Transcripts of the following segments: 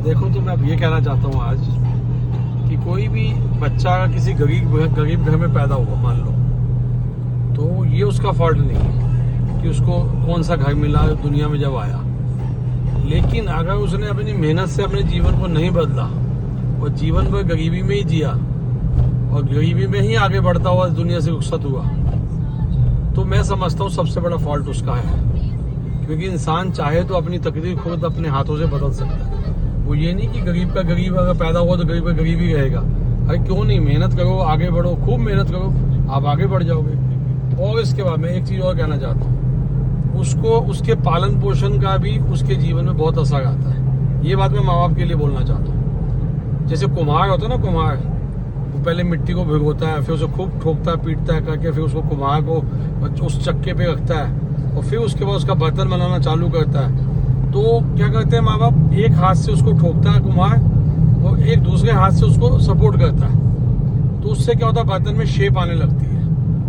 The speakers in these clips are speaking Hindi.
देखो तो मैं अब ये कहना चाहता हूँ आज कि कोई भी बच्चा किसी गरीब घर में पैदा हुआ मान लो, तो ये उसका फॉल्ट नहीं है कि उसको कौन सा घर मिला दुनिया में जब आया। लेकिन अगर उसने अपनी मेहनत से अपने जीवन को नहीं बदला और जीवन भर गरीबी में ही जिया और गरीबी में ही आगे बढ़ता हुआ दुनिया से रुखसत हुआ, तो मैं समझता हूँ सबसे बड़ा फॉल्ट उसका है। क्योंकि इंसान चाहे तो अपनी तकदीर खुद अपने हाथों से बदल सकता है। वो ये नहीं कि गरीब का गरीब अगर पैदा हुआ तो गरीब का गरीब ही रहेगा। अरे क्यों नहीं, मेहनत करो, आगे बढ़ो, खूब मेहनत करो, आप आगे बढ़ जाओगे। और इसके बाद मैं एक चीज़ और कहना चाहता हूँ, उसको उसके पालन पोषण का भी उसके जीवन में बहुत असर आता है। ये बात मैं माँ बाप के लिए बोलना चाहता हूँ। जैसे कुम्हार होता है ना, कुम्हार वो पहले मिट्टी को भिगोता है, फिर उसे खूब ठोकता है, पीटता है करके, फिर उसको कुम्हार को उस चक्के पे रखता है और फिर उसके बाद उसका बर्तन बनाना चालू करता है। तो क्या करते हैं माँ बाप, एक हाथ से उसको ठोकता है कुम्हार और एक दूसरे हाथ से उसको सपोर्ट करता है। तो उससे क्या होता है, बर्तन में शेप आने लगती है।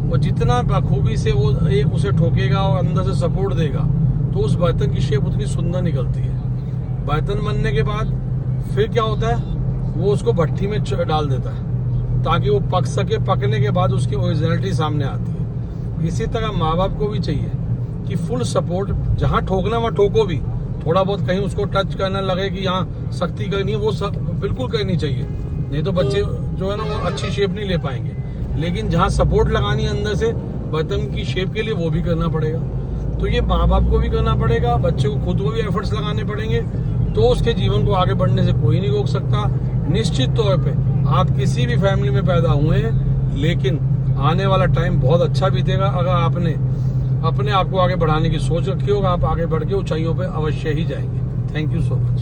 और जितना बखूबी से वो एक उसे ठोकेगा और अंदर से सपोर्ट देगा तो उस बर्तन की शेप उतनी सुंदर निकलती है। बर्तन बनने के बाद फिर क्या होता है, वो उसको भट्टी में डाल देता है ताकि वो पक सके। पकने के बाद उसकी ओरिजिनलिटी सामने आती है। इसी तरह माँ बाप को भी चाहिए कि फुल सपोर्ट, जहाँ ठोकना वहाँ ठोको भी, थोड़ा बहुत कहीं उसको टच करने लगे कि यहाँ सख्ती करनी है, वो सब बिल्कुल करनी चाहिए। नहीं तो बच्चे जो है ना वो अच्छी शेप नहीं ले पाएंगे। लेकिन जहाँ सपोर्ट लगानी है अंदर से बर्तन की शेप के लिए, वो भी करना पड़ेगा। तो ये माँ बाप को भी करना पड़ेगा, बच्चे को खुद को भी एफर्ट्स लगाने पड़ेंगे। तो उसके जीवन को आगे बढ़ने से कोई नहीं रोक सकता। निश्चित तौर पे आप किसी भी फैमिली में पैदा हुए हैं, लेकिन आने वाला टाइम बहुत अच्छा बीतेगा अगर आपने अपने आप को आगे बढ़ाने की सोच रखी होगा। आप आगे बढ़ के ऊंचाइयों पे अवश्य ही जाएंगे। Thank you so much.